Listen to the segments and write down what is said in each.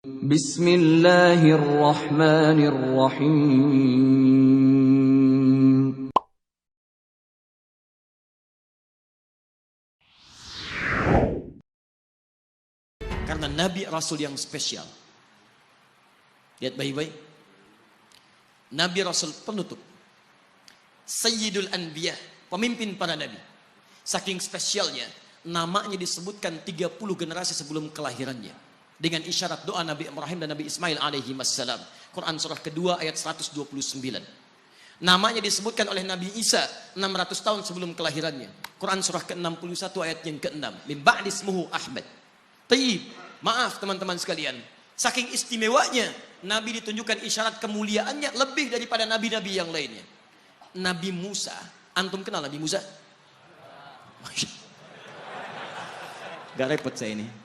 Bismillahirrahmanirrahim. Karena Nabi Rasul yang spesial. Lihat baik-baik. Nabi Rasul penutup. Sayyidul Anbiya, pemimpin para nabi. Saking spesialnya, namanya disebutkan 30 generasi sebelum kelahirannya. Dengan isyarat doa Nabi Ibrahim dan Nabi Ismail alaihi wassalam. Quran surah kedua ayat 129. Namanya disebutkan oleh Nabi Isa 600 tahun sebelum kelahirannya. Quran surah ke-61 ayat yang ke-6. Min ba'di ismuhu Ahmad. Taib, maaf teman-teman sekalian. Saking istimewanya, Nabi ditunjukkan isyarat kemuliaannya lebih daripada nabi-nabi yang lainnya. Nabi Musa, antum kenal Nabi Musa? Gak repot saya ini.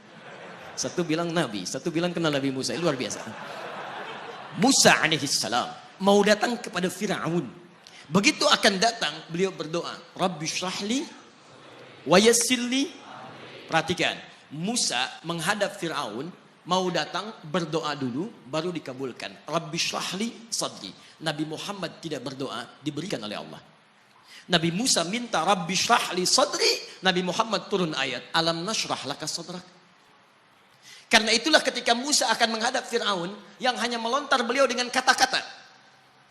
Satu bilang Nabi, satu bilang kenal Nabi Musa. Luar biasa. Musa alaihissalam mau datang kepada Fir'aun. Begitu akan datang, beliau berdoa, Rabbi syrahli wa yassirli. Perhatikan, Musa menghadap Fir'aun, mau datang berdoa dulu, baru dikabulkan. Rabbi syrahli sadri. Nabi Muhammad tidak berdoa, diberikan oleh Allah. Nabi Musa minta Rabbi syrahli sadri, Nabi Muhammad turun ayat, Alam nashrah laka sadrak. Karena itulah ketika Musa akan menghadap Fir'aun, yang hanya melontar beliau dengan kata-kata.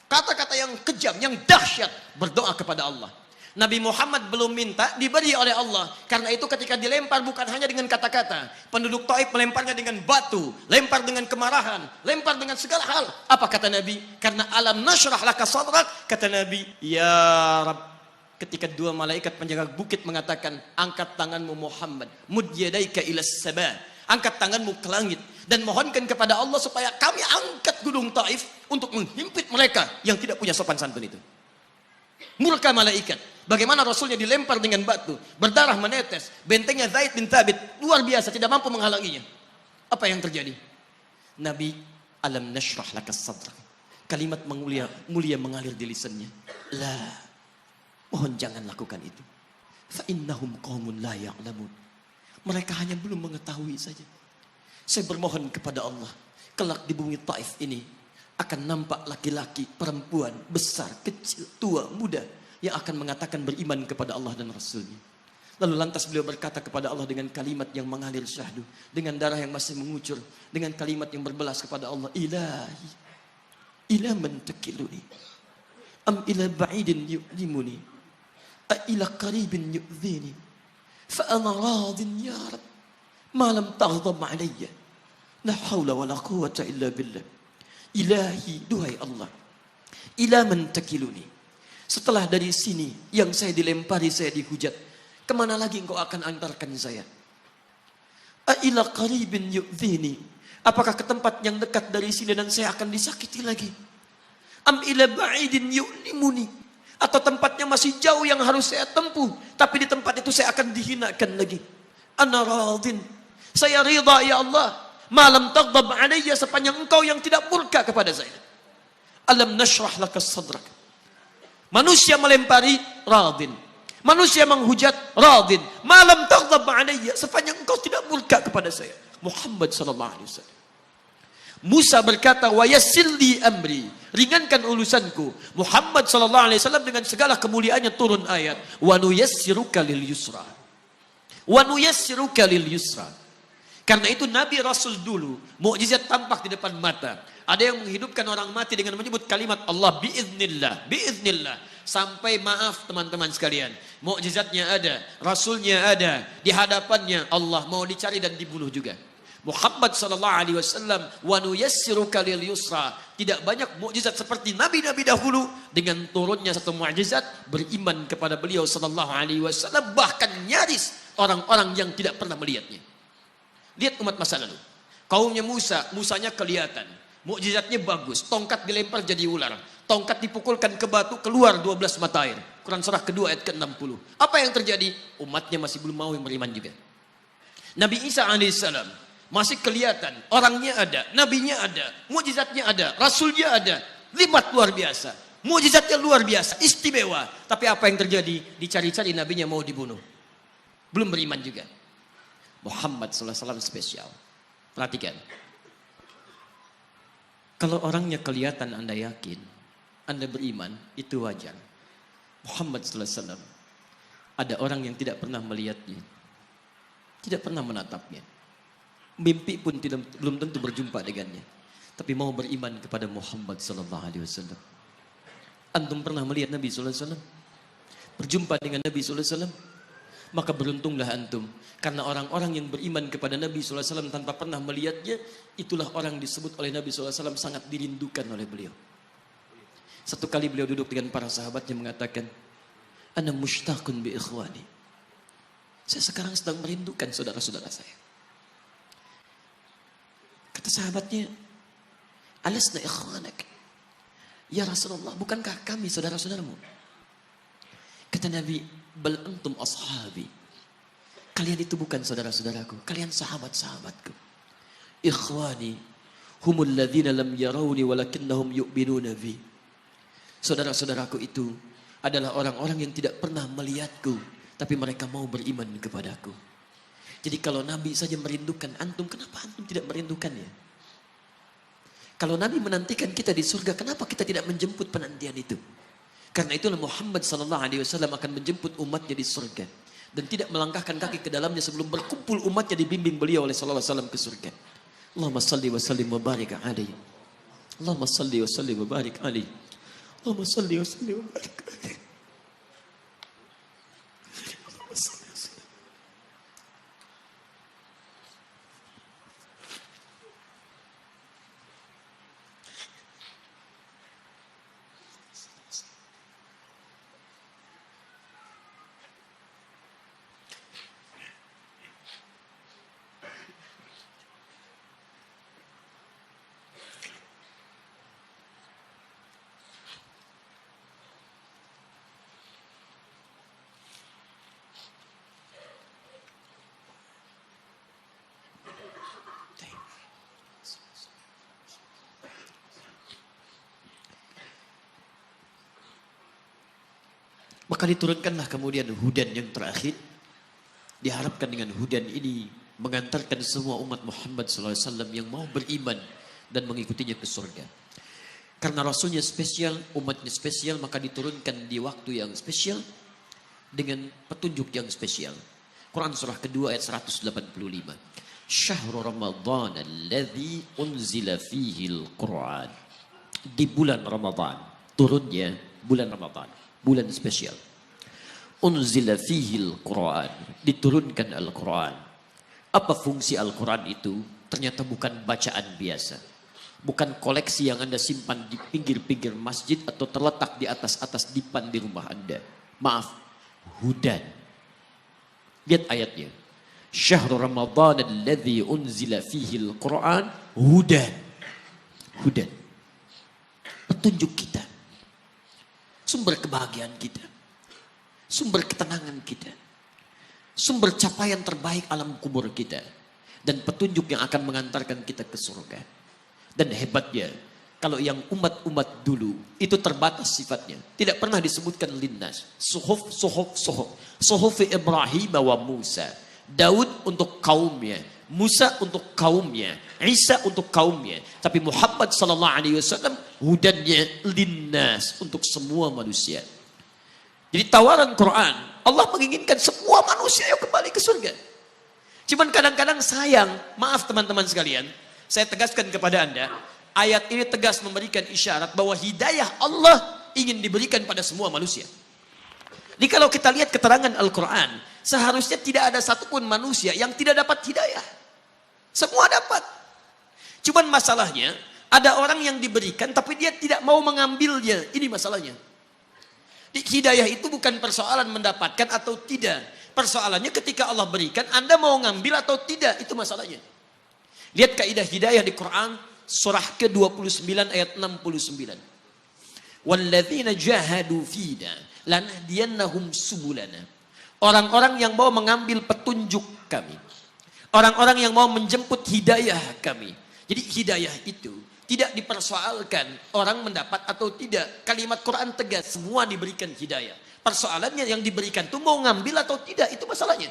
Kata-kata yang kejam, yang dahsyat, berdoa kepada Allah. Nabi Muhammad belum minta, diberi oleh Allah. Karena itu ketika dilempar bukan hanya dengan kata-kata. Penduduk Taif melemparnya dengan batu, lempar dengan kemarahan, lempar dengan segala hal. Apa kata Nabi? Karena alam nashrah laka sadrak, kata Nabi, ya Rabb. Ketika dua malaikat penjaga bukit mengatakan, angkat tanganmu Muhammad, mud yadaika ilas sabah, angkat tanganmu ke langit dan mohonkan kepada Allah supaya kami angkat gunung Taif untuk menghimpit mereka yang tidak punya sopan santun itu. Murka malaikat. Bagaimana Rasulnya dilempar dengan batu, berdarah menetes, bentengnya Zaid bin Thabit luar biasa, tidak mampu menghalanginya. Apa yang terjadi? Nabi, alam nashrah laka sadrak. Kalimat mulia mengalir di lisannya. La, mohon jangan lakukan itu. Fa innahum qaumun la ya'lamun. Mereka hanya belum mengetahui saja. Saya bermohon kepada Allah, kelak di bumi Taif ini akan nampak laki-laki, perempuan, besar, kecil, tua, muda yang akan mengatakan beriman kepada Allah dan Rasulnya. Lalu lantas beliau berkata kepada Allah dengan kalimat yang mengalir syahdu, dengan darah yang masih mengucur, dengan kalimat yang berbelas kepada Allah, Ilahi, ila man takiluni, am ila ba'idin yu'limuni, a ila qaribin yu'zini, fa ana radin ya Rab, ma lam taghdab alayya, la hawla wa la quwwata illa billah. Ilahi, duhai Allah, ila man takiluni. Setelah dari sini yang saya dilempari, saya dihujat, kemana lagi engkau akan antarkan saya? A ila qaribin yu'zini. Apakah ke tempat yang dekat dari sini dan saya akan disakiti lagi? Am ila ba'idin yu'limuni. Atau tempatnya masih jauh yang harus saya tempuh, tapi di tempat itu saya akan dihinakan lagi. Ana radin. Saya ridha ya Allah. Malam taghdab alayya, sepanjang engkau yang tidak murka kepada saya. Alam nashrah laka sadrak. Manusia melempari, radin. Manusia menghujat, radin. Malam taghdab alayya, sepanjang engkau tidak murka kepada saya. Muhammad sallallahu alaihi wasallam. Musa berkata, wa yassirli amri, ringankan urusanku. Muhammad sallallahu alaihi wasallam dengan segala kemuliaannya turun ayat, wa nuyassiruka lil yusra. Wa nuyassiruka lil yusra. Karena itu Nabi Rasul dulu, mukjizat tampak di depan mata. Ada yang menghidupkan orang mati dengan menyebut kalimat Allah biiznillah, biiznillah. Sampai maaf teman-teman sekalian, mukjizatnya ada, Rasulnya ada, di hadapannya Allah mau dicari dan dibunuh juga. Muhammad sallallahu alaihi wasallam, wa nuyassiruka lil yusra. Tidak banyak mukjizat seperti nabi-nabi dahulu, dengan turunnya satu mukjizat beriman kepada beliau sallallahu alaihi wasallam, bahkan nyaris orang-orang yang tidak pernah melihatnya. Lihat umat masa lalu. Kaumnya Musa, Musanya kelihatan. Mukjizatnya bagus. Tongkat dilempar jadi ular. Tongkat dipukulkan ke batu, keluar 12 mata air. Quran surah kedua ayat ke-60. Apa yang terjadi? Umatnya masih belum mau beriman juga. Nabi Isa alaihissalam masih kelihatan. Orangnya ada, nabinya ada, mukjizatnya ada, rasulnya ada. Libat luar biasa. Mukjizatnya luar biasa, istimewa. Tapi apa yang terjadi? Dicari-cari nabinya mau dibunuh. Belum beriman juga. Muhammad sallallahu alaihi wasallam spesial. Perhatikan. Kalau orangnya kelihatan Anda yakin, Anda beriman, itu wajar. Muhammad sallallahu alaihi wasallam, ada orang yang tidak pernah melihatnya, tidak pernah menatapnya. Mimpi pun belum tentu berjumpa dengannya. Tapi mau beriman kepada Muhammad sallallahu alaihi wasallam. Antum pernah melihat Nabi sallallahu alaihi wasallam? Berjumpa dengan Nabi sallallahu alaihi wasallam? Maka beruntunglah antum. Karena orang-orang yang beriman kepada Nabi sallallahu alaihi wasallam tanpa pernah melihatnya, itulah orang disebut oleh Nabi sallallahu alaihi wasallam sangat dirindukan oleh beliau. Satu kali beliau duduk dengan para sahabatnya mengatakan, "Ana mushtaqun bi ikhwani." Saya sekarang sedang merindukan saudara-saudara saya. Kata sahabatnya, "Alasna ikhwanak?" Ya Rasulullah, bukankah kami saudara-saudaramu? Kata Nabi, "Bal antum ashabi." Kalian itu bukan saudara-saudaraku, kalian sahabat-sahabatku. Ikhwani humul ladzina lam yarawni walakinnahum yu'minuna bi. Saudara-saudaraku itu adalah orang-orang yang tidak pernah melihatku, tapi mereka mau beriman kepadaku. Jadi kalau Nabi saja merindukan antum, kenapa antum tidak merindukannya? Kalau Nabi menantikan kita di surga, kenapa kita tidak menjemput penantian itu? Karena itulah Muhammad sallallahu alaihi wasallam akan menjemput umatnya di surga dan tidak melangkahkan kaki ke dalamnya sebelum berkumpul umatnya dibimbing beliau oleh sallallahu alaihi wasallam ke surga. Allahumma salli wa sallim wa barik alaihi. Allahumma salli wa sallim wa barik alaihi. Allahumma salli wa sallim wa barik alaihi. Maka diturunkanlah kemudian hudan yang terakhir. Diharapkan dengan hudan ini mengantarkan semua umat Muhammad SAW yang mau beriman dan mengikutinya ke surga. Karena Rasulnya spesial, umatnya spesial, maka diturunkan di waktu yang spesial dengan petunjuk yang spesial. Quran surah kedua ayat 185. Syahrul Ramadan alladzi unzila fihi al-Quran. Di bulan Ramadan, turunnya bulan Ramadan. Bulan spesial. Unzila fihi al-Quran. Diturunkan Al-Quran. Apa fungsi Al-Quran itu? Ternyata bukan bacaan biasa. Bukan koleksi yang Anda simpan di pinggir-pinggir masjid atau terletak di atas-atas dipan di rumah Anda. Maaf, hudan. Lihat ayatnya. Syahrul Ramadan alladzi unzila fihi al-Quran. Hudan. Hudan. Petunjuk kita. Sumber kebahagiaan kita. Sumber ketenangan kita. Sumber capaian terbaik alam kubur kita. Dan petunjuk yang akan mengantarkan kita ke surga. Dan hebatnya, kalau yang umat-umat dulu, itu terbatas sifatnya. Tidak pernah disebutkan linnas. Suhuf Ibrahim wa Musa. Daud untuk kaumnya. Musa untuk kaumnya, Isa untuk kaumnya. Tapi Muhammad sallallahu alaihi wasallam hudannya linnas untuk semua manusia. Jadi tawaran Quran, Allah menginginkan semua manusia yang kembali ke surga. Cuman kadang-kadang sayang, maaf teman-teman sekalian, saya tegaskan kepada Anda, ayat ini tegas memberikan isyarat bahwa hidayah Allah ingin diberikan pada semua manusia. Jadi kalau kita lihat keterangan Al-Quran, seharusnya tidak ada satupun manusia yang tidak dapat hidayah. Semua dapat. Cuman masalahnya, ada orang yang diberikan tapi dia tidak mau mengambilnya. Ini masalahnya. Hidayah itu bukan persoalan mendapatkan atau tidak. Persoalannya ketika Allah berikan, Anda mau ngambil atau tidak. Itu masalahnya. Lihat kaidah hidayah di Quran, surah ke-29 ayat 69. Walladzina jahadu fina lanahdiyannahum subulana. Orang-orang yang mau mengambil petunjuk kami. Orang-orang yang mau menjemput hidayah kami. Jadi hidayah itu tidak dipersoalkan orang mendapat atau tidak. Kalimat Quran tegas, semua diberikan hidayah. Persoalannya yang diberikan itu mau ngambil atau tidak, itu masalahnya.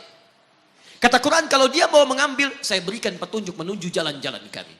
Kata Quran, kalau dia mau mengambil, saya berikan petunjuk menuju jalan-jalan kami.